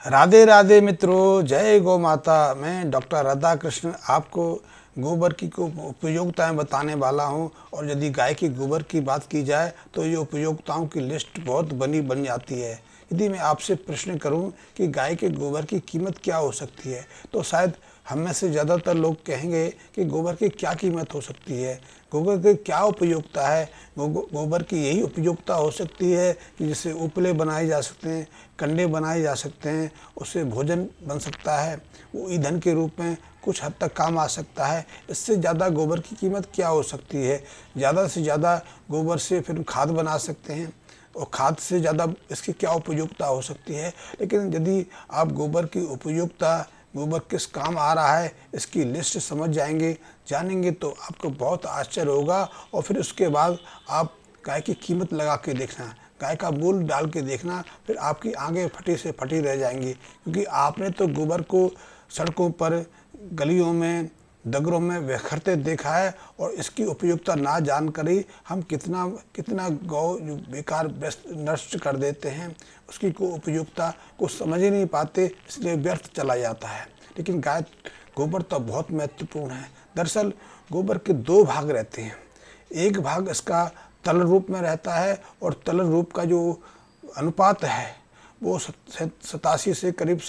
राधे राधे मित्रों, जय गौ माता। मैं डॉक्टर राधा कृष्ण आपको गोबर की को उपयोगिताएँ बताने वाला हूं। और यदि गाय के गोबर की बात की जाए तो ये उपयोगिताओं की लिस्ट बहुत बन जाती है। यदि मैं आपसे प्रश्न करूं कि गाय के गोबर की कीमत क्या हो सकती है, तो शायद हम में से ज़्यादातर लोग कहेंगे कि गोबर की क्या कीमत हो सकती है, गोबर की क्या उपयोगिता है। गोबर की यही उपयोगिता हो सकती है कि जिससे उपले बनाए जा सकते हैं, कंडे बनाए जा सकते हैं, उससे भोजन बन सकता है, वो ईंधन के रूप में कुछ हद तक काम आ सकता है। इससे ज़्यादा गोबर की कीमत क्या हो सकती है? ज़्यादा से ज़्यादा गोबर से फिर खाद बना सकते हैं, और खाद से ज़्यादा इसकी क्या उपयोगिता हो सकती है। लेकिन यदि आप गोबर की उपयोगिता, गोबर किस काम आ रहा है, इसकी लिस्ट समझ जानेंगे तो आपको बहुत आश्चर्य होगा। और फिर उसके बाद आप गाय की कीमत लगा के देखना, गाय का मूल्य डाल के देखना, फिर आपकी आंखें फटी से फटी रह जाएंगी। क्योंकि आपने तो गोबर को सड़कों पर, गलियों में, दगरों में बिखरते देखा है, और इसकी उपयोगिता ना जानकर ही हम कितना कितना गौ बेकार नष्ट कर देते हैं। उसकी को उपयोगिता को समझ ही नहीं पाते, इसलिए व्यर्थ चला जाता है। लेकिन गाय गोबर तो बहुत महत्वपूर्ण है। दरअसल गोबर के दो भाग रहते हैं। एक भाग इसका तल रूप में रहता है, और तल रूप का जो अनुपात है वो 87 से करीब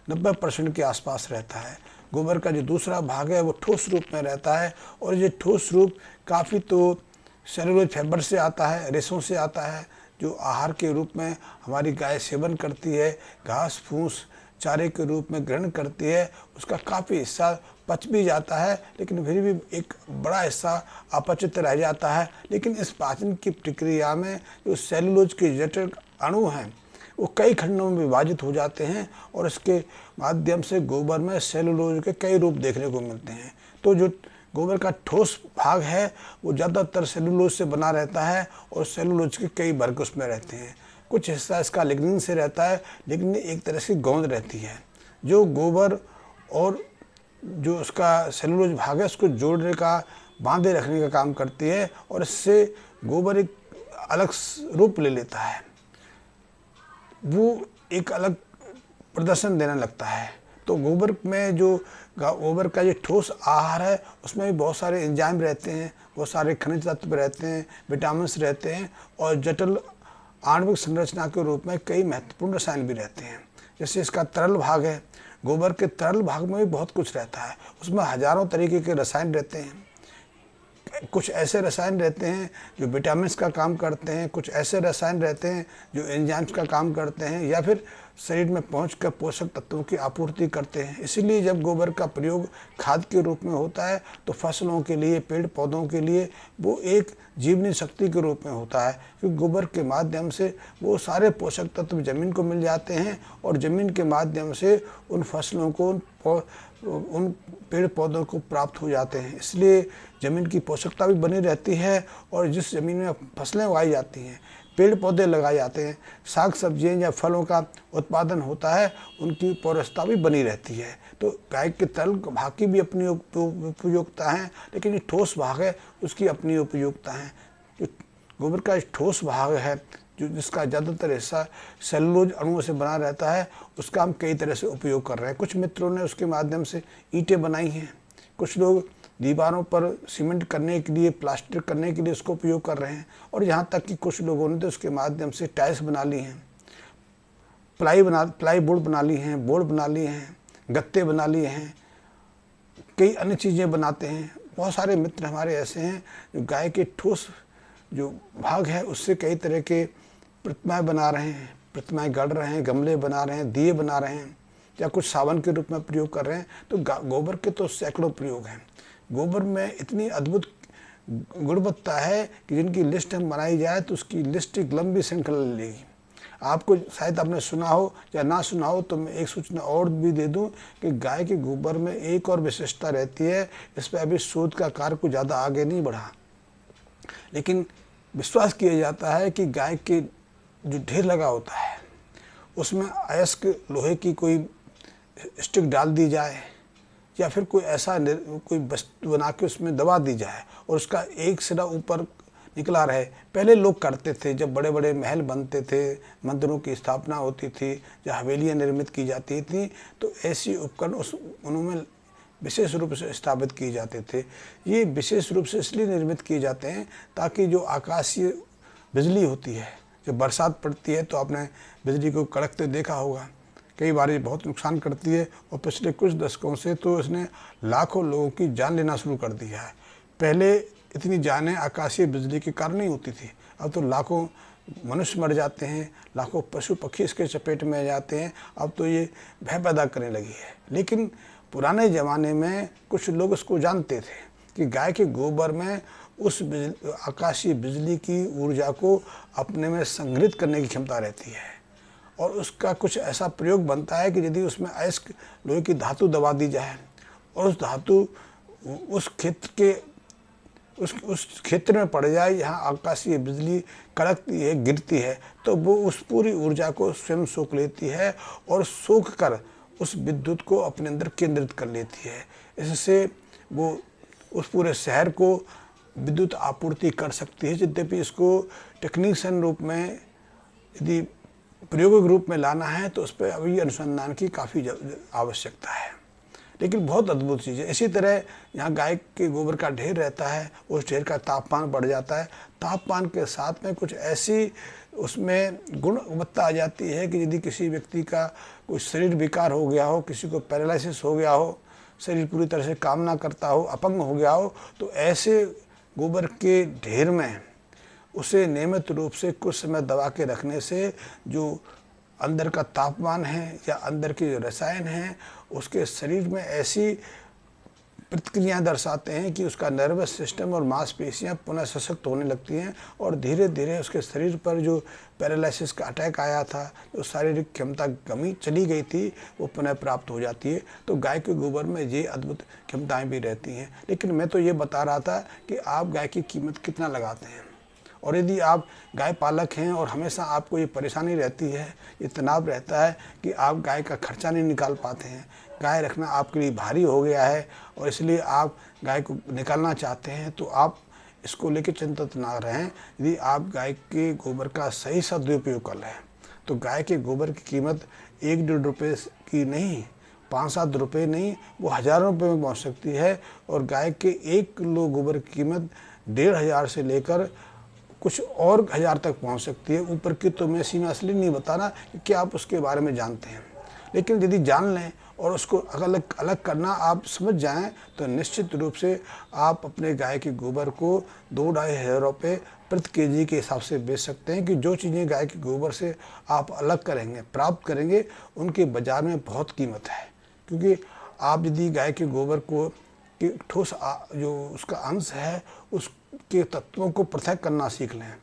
90% के आसपास रहता है। गोबर का जो दूसरा भाग है वो ठोस रूप में रहता है, और ये ठोस रूप काफ़ी तो सेलुलोज फाइबर से आता है, रेशों से आता है, जो आहार के रूप में हमारी गाय सेवन करती है, घास फूस चारे के रूप में ग्रहण करती है। उसका काफ़ी हिस्सा पच भी जाता है, लेकिन फिर भी एक बड़ा हिस्सा अपचित रह जाता है। लेकिन इस पाचन की प्रक्रिया में जो सेलुलोज के जटिल अणु हैं वो कई खंडों में विभाजित हो जाते हैं, और इसके माध्यम से गोबर में सेलुलोज के कई रूप देखने को मिलते हैं। तो जो गोबर का ठोस भाग है वो ज़्यादातर सेलुलोज से बना रहता है, और सेलुलोज के कई वर्ग उसमें रहते हैं। कुछ हिस्सा इसका लिग्निन से रहता है। लिग्निन एक तरह से गोंद रहती है जो गोबर और जो उसका सेलुलोज भाग है उसको जोड़ने का, बांधे रखने का काम करती है, और इससे गोबर एक अलग रूप ले लेता है, वो एक अलग प्रदर्शन देने लगता है। तो गोबर में जो गोबर का ये ठोस आहार है उसमें भी बहुत सारे एंजाइम रहते हैं, बहुत सारे खनिज तत्व रहते हैं, विटामिन रहते हैं, और जटिल आणविक संरचना के रूप में कई महत्वपूर्ण रसायन भी रहते हैं। जैसे इसका तरल भाग है, गोबर के तरल भाग में भी बहुत कुछ रहता है, उसमें हजारों तरीके के रसायन रहते हैं। कुछ ऐसे रसायन रहते हैं जो विटामिन्स का काम करते हैं, कुछ ऐसे रसायन रहते हैं जो एंजाइम्स का काम करते हैं, या फिर शरीर में पहुंचकर पोषक तत्वों की आपूर्ति करते हैं। इसीलिए जब गोबर का प्रयोग खाद के रूप में होता है तो फसलों के लिए, पेड़ पौधों के लिए वो एक जीवनी शक्ति के रूप में होता है। क्योंकि गोबर के माध्यम से वो सारे पोषक तत्व जमीन को मिल जाते हैं, और ज़मीन के माध्यम से उन फसलों को, उन पेड़ पौधों को प्राप्त हो जाते हैं। इसलिए ज़मीन की पोषकता भी बनी रहती है, और जिस ज़मीन में फसलें उगाई जाती हैं, पेड़ पौधे लगाए जाते हैं, साग सब्जियाँ या फलों का उत्पादन होता है, उनकी पोषकता भी बनी रहती है। तो गाय के तरल भाग की भी अपनी उपयोगिता है, लेकिन ये ठोस भाग है उसकी अपनी उपयोगिता है। जो गोबर का ठोस भाग है, जो जिसका ज़्यादातर हिस्सा सेलुलोज अणुओं से बना रहता है, उसका हम कई तरह से उपयोग कर रहे हैं। कुछ मित्रों ने उसके माध्यम से ईंटें बनाई हैं, कुछ लोग दीवारों पर सीमेंट करने के लिए, प्लास्टर करने के लिए उसको उपयोग कर रहे हैं, और यहाँ तक कि कुछ लोगों ने तो उसके माध्यम से टाइल्स बना ली हैं, प्लाई बोर्ड बना ली हैं, बोर्ड बना लिए हैं, गत्ते बना लिए हैं, कई अन्य चीज़ें बनाते हैं। बहुत सारे मित्र हमारे ऐसे हैं जो गाय के ठोस जो भाग है उससे कई तरह के प्रतिमाएं बना रहे हैं, प्रतिमाएं गढ़ रहे हैं, गमले बना रहे हैं, दिए बना रहे हैं, या कुछ सावन के रूप में प्रयोग कर रहे हैं। तो गोबर के तो सैकड़ों प्रयोग हैं। गोबर में इतनी अद्भुत गुणवत्ता है कि जिनकी लिस्ट हम बनाई जाए तो उसकी लिस्ट एक लंबी श्रृंखला लेगी। आपको शायद आपने सुना हो या ना सुना हो, तो मैं एक सूचना और भी दे दूं कि गाय के गोबर में एक और विशेषता रहती है। इस पर अभी शोध का कार्य कुछ ज़्यादा आगे नहीं बढ़ा, लेकिन विश्वास किया जाता है कि गाय के जो ढेर लगा होता है उसमें अयस्क लोहे की कोई स्टिक डाल दी जाए, या फिर कोई ऐसा कोई वस्तु बना के उसमें दबा दी जाए, और उसका एक सिरा ऊपर निकला रहे। पहले लोग करते थे, जब बड़े बड़े महल बनते थे, मंदिरों की स्थापना होती थी, जब हवेलियाँ निर्मित की जाती थी, तो ऐसी उपकरण उनमें विशेष रूप से स्थापित किए जाते थे। ये विशेष रूप से इसलिए निर्मित किए जाते हैं ताकि जो आकाशीय बिजली होती है, जब बरसात पड़ती है तो आपने बिजली को कड़कते देखा होगा, कई बार ये बहुत नुकसान करती है, और पिछले कुछ दशकों से तो इसने लाखों लोगों की जान लेना शुरू कर दिया है। पहले इतनी जानें आकाशीय बिजली के कारण नहीं होती थी, अब तो लाखों मनुष्य मर जाते हैं, लाखों पशु पक्षी इसके चपेट में आ जाते हैं। अब तो ये भय पैदा करने लगी है। लेकिन पुराने ज़माने में कुछ लोग इसको जानते थे कि गाय के गोबर में उस आकाशीय बिजली की ऊर्जा को अपने में संग्रहित करने की क्षमता रहती है, और उसका कुछ ऐसा प्रयोग बनता है कि यदि उसमें अयस्क लोहे की धातु दबा दी जाए और उस धातु उस क्षेत्र के उस क्षेत्र में पड़ जाए जहाँ आकाशीय बिजली कड़कती है, गिरती है, तो वो उस पूरी ऊर्जा को स्वयं सोख लेती है और सोख कर उस विद्युत को अपने अंदर केंद्रित कर लेती है। इससे वो उस पूरे शहर को विद्युत आपूर्ति कर सकती है। यद्यपि इसको टेक्नीशियन रूप में यदि प्रायोगिक रूप में लाना है तो उस पर अभी अनुसंधान की काफ़ी आवश्यकता है, लेकिन बहुत अद्भुत चीज़ है। इसी तरह यहाँ गाय के गोबर का ढेर रहता है, उस ढेर का तापमान बढ़ जाता है। तापमान के साथ में कुछ ऐसी उसमें गुणवत्ता आ जाती है कि यदि किसी व्यक्ति का कोई शरीर विकार हो गया हो, किसी को पैरालिसिस हो गया हो, शरीर पूरी तरह से काम ना करता हो, अपंग हो गया हो, तो ऐसे गोबर के ढेर में उसे नियमित रूप से कुछ समय दबा के रखने से जो अंदर का तापमान है या अंदर के जो रसायन हैं उसके शरीर में ऐसी प्रतिक्रियाएं दर्शाते हैं कि उसका नर्वस सिस्टम और मांसपेशियां पुनः सशक्त होने लगती हैं, और धीरे धीरे उसके शरीर पर जो पैरालिसिस का अटैक आया था, जो शारीरिक क्षमता कमी चली गई थी, वो पुनः प्राप्त हो जाती है। तो गाय के गोबर में ये अद्भुत क्षमताएँ भी रहती हैं। लेकिन मैं तो ये बता रहा था कि आप गाय की कीमत कितना लगाते हैं, और यदि आप गाय पालक हैं और हमेशा आपको ये परेशानी रहती है, ये तनाव रहता है कि आप गाय का खर्चा नहीं निकाल पाते हैं, गाय रखना आपके लिए भारी हो गया है और इसलिए आप गाय को निकालना चाहते हैं, तो आप इसको लेकर चिंतित ना रहें। यदि आप गाय के गोबर का सही सदुपयोग कर लें तो गाय के गोबर की कीमत 1-1.5 रुपये की नहीं, 5-7 रुपये नहीं, वो हज़ारों रुपये में पहुँच सकती है। और गाय के 1 किलो गोबर की कीमत 1,500 से लेकर कुछ और 1000 तक पहुंच सकती है। ऊपर की तो मैं सीमा इसलिए नहीं बताना कि आप उसके बारे में जानते हैं, लेकिन यदि जान लें और उसको अलग अलग करना आप समझ जाएं तो निश्चित रूप से आप अपने गाय के गोबर को 2-2.5 हज़ार रुपये प्रति केजी के हिसाब से बेच सकते हैं। कि जो चीज़ें गाय के गोबर से आप अलग करेंगे, प्राप्त करेंगे, उनके बाज़ार में बहुत कीमत है। क्योंकि आप यदि गाय के गोबर को कि ठोस जो उसका अंश है उसके तत्वों को पृथक करना सीख लें।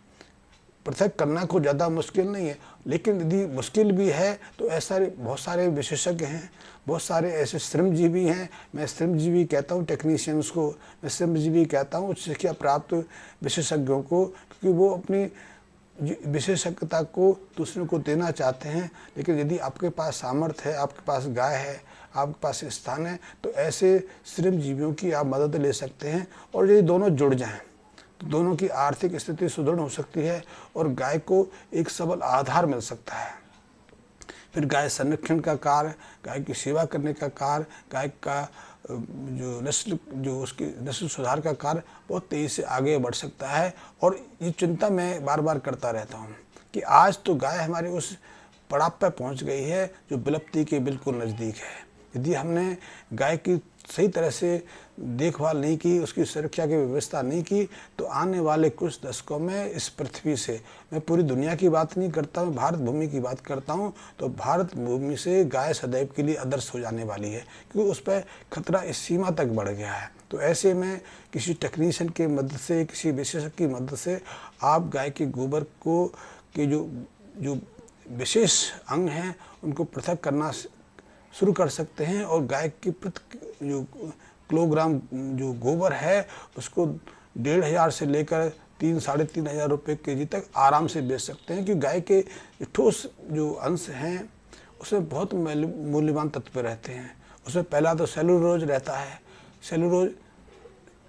पृथक करना को ज़्यादा मुश्किल नहीं है, लेकिन यदि मुश्किल भी है तो ऐसा बहुत सारे विशेषज्ञ हैं, बहुत सारे ऐसे श्रमजीवी हैं। मैं श्रमजीवी कहता हूँ टेक्नीशियंस को, मैं श्रमजीवी कहता हूँ शिक्षा प्राप्त विशेषज्ञों को, क्योंकि वो अपनी विशेषज्ञता को दूसरों को देना चाहते हैं। लेकिन यदि आपके पास सामर्थ्य है, आपके पास गाय है, आपके पास स्थान है, तो ऐसे श्रमजीवियों की आप मदद ले सकते हैं। और यदि दोनों जुड़ जाएं तो दोनों की आर्थिक स्थिति सुदृढ़ हो सकती है और गाय को एक सबल आधार मिल सकता है। फिर गाय संरक्षण का कार्य, गाय की सेवा करने का कार्य, गाय का जो उसकी नस्ल सुधार का कार्य बहुत तेज़ी से आगे बढ़ सकता है। और ये चिंता मैं बार बार करता रहता हूँ कि आज तो गाय हमारे उस पड़ाव पर पहुँच गई है जो विलुप्ति के बिल्कुल नज़दीक है। यदि हमने गाय की सही तरह से देखभाल नहीं की, उसकी सुरक्षा की व्यवस्था नहीं की, तो आने वाले कुछ दशकों में इस पृथ्वी से, मैं पूरी दुनिया की बात नहीं करता, मैं भारत भूमि की बात करता हूँ, तो भारत भूमि से गाय सदैव के लिए अदृश्य हो जाने वाली है, क्योंकि उस पर खतरा इस सीमा तक बढ़ गया है। तो ऐसे में किसी टेक्नीशियन की मदद से, किसी विशेषज्ञ की मदद से आप गाय के गोबर को के जो विशेष अंग हैं उनको पृथक करना शुरू कर सकते हैं, और गाय की प्रति जो किलोग्राम जो गोबर है उसको 1,500 से लेकर 3-3.5 हज़ार रुपये केजी तक आराम से बेच सकते हैं। क्योंकि गाय के ठोस जो अंश हैं उसमें बहुत मूल्यवान तत्व रहते हैं। उसमें पहला तो सेलुलोज रहता है। सेलुलोज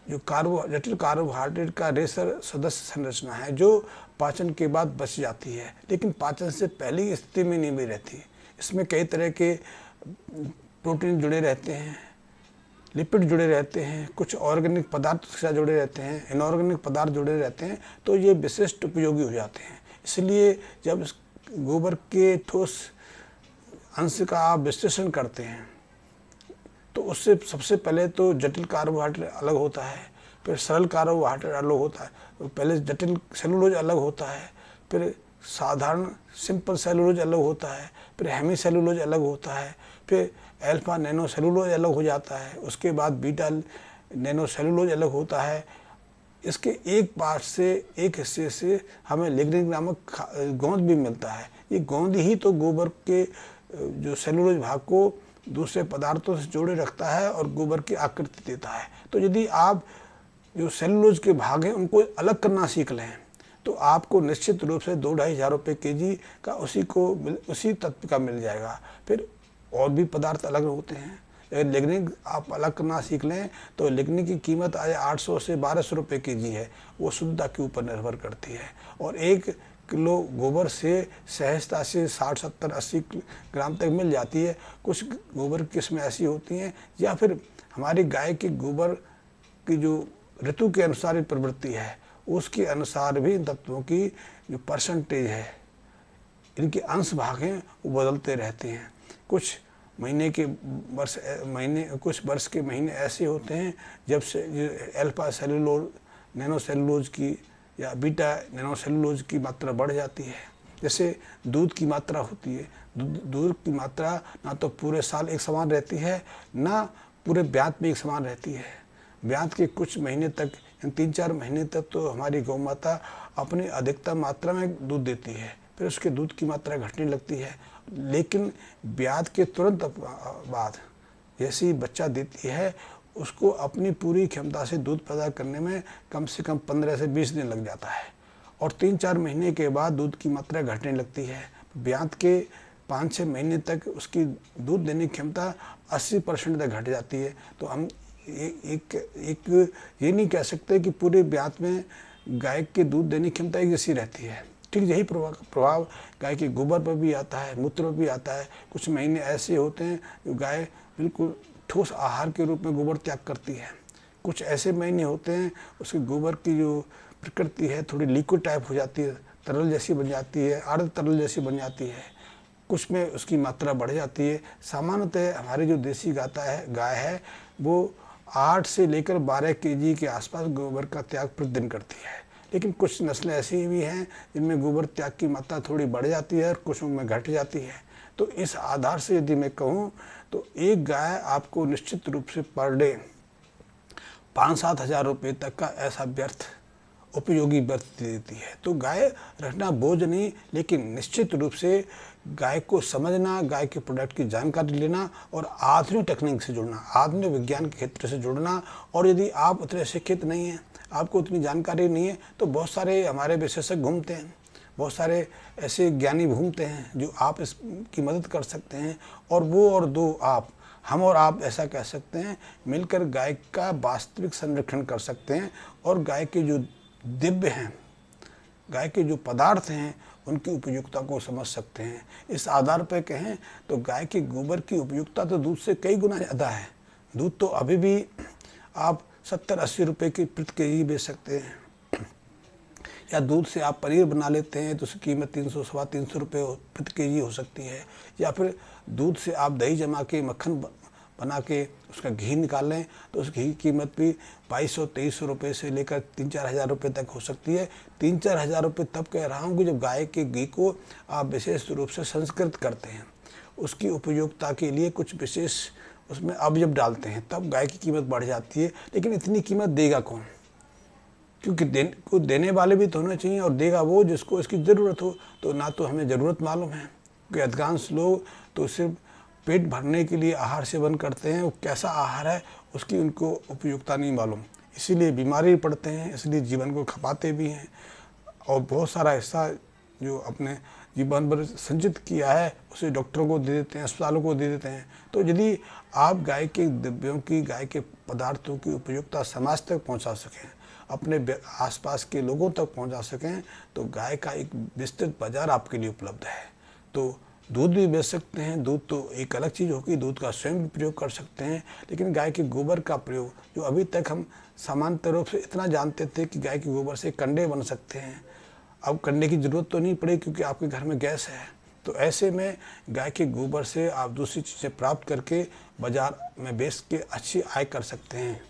जो जटिल कार्बोहाइड्रेट का रेशर सदस्य संरचना है जो पाचन के बाद बच जाती है, लेकिन पाचन से पहले की स्थिति में नहीं भी रहती। इसमें कई तरह के प्रोटीन जुड़े रहते हैं, लिपिड जुड़े रहते हैं, कुछ ऑर्गेनिक पदार्थ के साथ जुड़े रहते हैं, इनऑर्गेनिक पदार्थ जुड़े रहते हैं, तो ये विशिष्ट उपयोगी हो जाते हैं। इसलिए जब गोबर के ठोस अंश का आप विश्लेषण करते हैं तो उससे सबसे पहले तो जटिल कार्बोहाइड्रेट अलग होता है, फिर सरल कार्बोहाइड्रेट अलग होता है। तो पहले जटिल सेलुलोज अलग होता है, फिर साधारण सिंपल सेलुलोज अलग होता है, फिर हेमी सेलुलोज अलग होता है, फिर अल्फा नैनो सेलुलोज अलग हो जाता है, उसके बाद बीटा नैनो सेलुलोज अलग होता है। इसके एक पार्ट से, एक हिस्से से हमें लिग्निन नामक गोंद भी मिलता है। ये गोंद ही तो गोबर के जो सेलुलोज भाग को दूसरे पदार्थों से जोड़े रखता है और गोबर की आकृति देता है। तो यदि आप जो सेलुलोज के भाग हैं उनको अलग करना सीख लें तो आपको निश्चित रूप से 2-2.5 हज़ार रुपये केजी का उसी तत्व का मिल जाएगा। फिर और भी पदार्थ अलग होते हैं। अगर लिग्निन आप अलग करना सीख लें तो लिग्निन की कीमत आज 800 से 1200 रुपये केजी है, वो शुद्धता के ऊपर निर्भर करती है। और 1 किलो गोबर से सहजता से 60, 70, 80 ग्राम तक मिल जाती है। कुछ गोबर किस्में ऐसी होती हैं या फिर हमारी गाय के गोबर की जो ऋतु के अनुसार प्रवृत्ति है उसके अनुसार भी इन तत्वों की जो परसेंटेज है, इनके अंश भाग हैं वो बदलते रहते हैं। कुछ वर्ष के महीने ऐसे होते हैं जब से अल्फा सेलुलोज, नैनो सेलुलोज की या बीटा नैनो सेलुलोज की मात्रा बढ़ जाती है। जैसे दूध की मात्रा होती है, दूध की मात्रा ना तो पूरे साल एक समान रहती है ना पूरे ब्यात में एक समान रहती है। ब्यात के कुछ महीने तक, 3-4 महीने तक तो हमारी गौ माता अपनी अधिकतम मात्रा में दूध देती है, फिर उसके दूध की मात्रा घटने लगती है। लेकिन ब्यात के तुरंत बाद जैसे ही बच्चा देती है उसको अपनी पूरी क्षमता से दूध पैदा करने में कम से कम 15 से 20 दिन लग जाता है और 3-4 महीने के बाद दूध की मात्रा घटने लगती है। ब्यात के 5-6 महीने तक उसकी दूध देने की क्षमता 80% तक घट जाती है। तो हम एक ये नहीं कह सकते कि पूरे ब्यात में गाय के दूध देने की क्षमता एक जैसी रहती है। ठीक यही प्रभाव गाय के गोबर पर भी आता है, मूत्र पर भी आता है। कुछ महीने ऐसे होते हैं जो गाय बिल्कुल ठोस आहार के रूप में गोबर त्याग करती है। कुछ ऐसे महीने होते हैं उसके गोबर की जो प्रकृति है थोड़ी लिक्विड टाइप हो जाती है, तरल जैसी बन जाती है, अर्ध तरल जैसी बन जाती है। कुछ में उसकी मात्रा बढ़ जाती है। सामान्यतः हमारी जो देसी गाय है वो 8 से लेकर 12 केजी के आसपास गोबर का त्याग प्रतिदिन करती है। लेकिन कुछ नस्लें ऐसी भी हैं जिनमें गोबर त्याग की मात्रा थोड़ी बढ़ जाती है और कुछ में घट जाती है। तो इस आधार से यदि मैं कहूँ तो एक गाय आपको निश्चित रूप से पर डे 5-7 हज़ार रुपये तक का ऐसा उपयोगी व्यर्थ देती है। तो गाय रखना बोझ नहीं, लेकिन निश्चित रूप से गाय को समझना, गाय के प्रोडक्ट की जानकारी लेना और आधुनिक टेक्निक से जुड़ना, आधुनिक विज्ञान के क्षेत्र से जुड़ना। और यदि आप उतने शिक्षित नहीं हैं, आपको उतनी जानकारी नहीं है, तो बहुत सारे हमारे विशेषज्ञ घूमते हैं, बहुत सारे ऐसे ज्ञानी घूमते हैं जो आप इसकी मदद कर सकते हैं। और वो और दो आप, हम और आप ऐसा कह सकते हैं, मिलकर गाय का वास्तविक संरक्षण कर सकते हैं और गाय के जो दिव्य हैं, गाय के जो पदार्थ हैं उनकी उपयुक्तता को समझ सकते हैं। इस आधार पर कहें तो गाय के गोबर की उपयुक्तता तो दूध से कई गुना ज़्यादा है। दूध तो अभी भी आप 70-80 रुपये की प्रति केजी बेच सकते हैं, या दूध से आप पनीर बना लेते हैं तो उसकी कीमत 300-325 रुपये प्रति केजी हो सकती है। या फिर दूध से आप दही जमा के मक्खन बना के उसका घी निकालें तो उस घी की कीमत भी 2200-2300 रुपये से लेकर 3-4 हज़ार रुपये तक हो सकती है। 3-4 हज़ार रुपये तब कह रहा हूँ कि जब गाय के घी को आप विशेष रूप से संस्कृत करते हैं, उसकी उपयोगिता के लिए कुछ विशेष उसमें अवयव डालते हैं, तब गाय की कीमत बढ़ जाती है। लेकिन इतनी कीमत देगा कौन? क्योंकि देने वाले भी तो होने चाहिए, और देगा वो जिसको इसकी ज़रूरत हो। तो ना तो हमें ज़रूरत मालूम है, क्योंकि अधिकांश लोग तो सिर्फ पेट भरने के लिए आहार सेवन करते हैं, वो कैसा आहार है उसकी उनको उपयुक्तता नहीं मालूम, इसीलिए बीमारी पड़ते हैं, इसलिए जीवन को खपाते भी हैं। और बहुत सारा हिस्सा जो अपने जीवन भर संचित किया है उसे डॉक्टरों को दे देते हैं, अस्पतालों को दे देते हैं। तो यदि आप गाय के द्रव्यों की, गाय के पदार्थों की उपयोगिता समाज तक पहुंचा सकें, अपने आसपास के लोगों तक पहुंचा सकें, तो गाय का एक विस्तृत बाजार आपके लिए उपलब्ध है। तो दूध भी बेच सकते हैं, दूध तो एक अलग चीज़ होगी, दूध का स्वयं भी प्रयोग कर सकते हैं, लेकिन गाय के गोबर का प्रयोग, जो अभी तक हम सामान्य रूप से इतना जानते थे कि गाय के गोबर से कंडे बन सकते हैं, अब कंडे की ज़रूरत तो नहीं पड़ेगी क्योंकि आपके घर में गैस है। तो ऐसे में गाय के गोबर से आप दूसरी चीज़ें प्राप्त करके बाज़ार में बेच के अच्छी आय कर सकते हैं।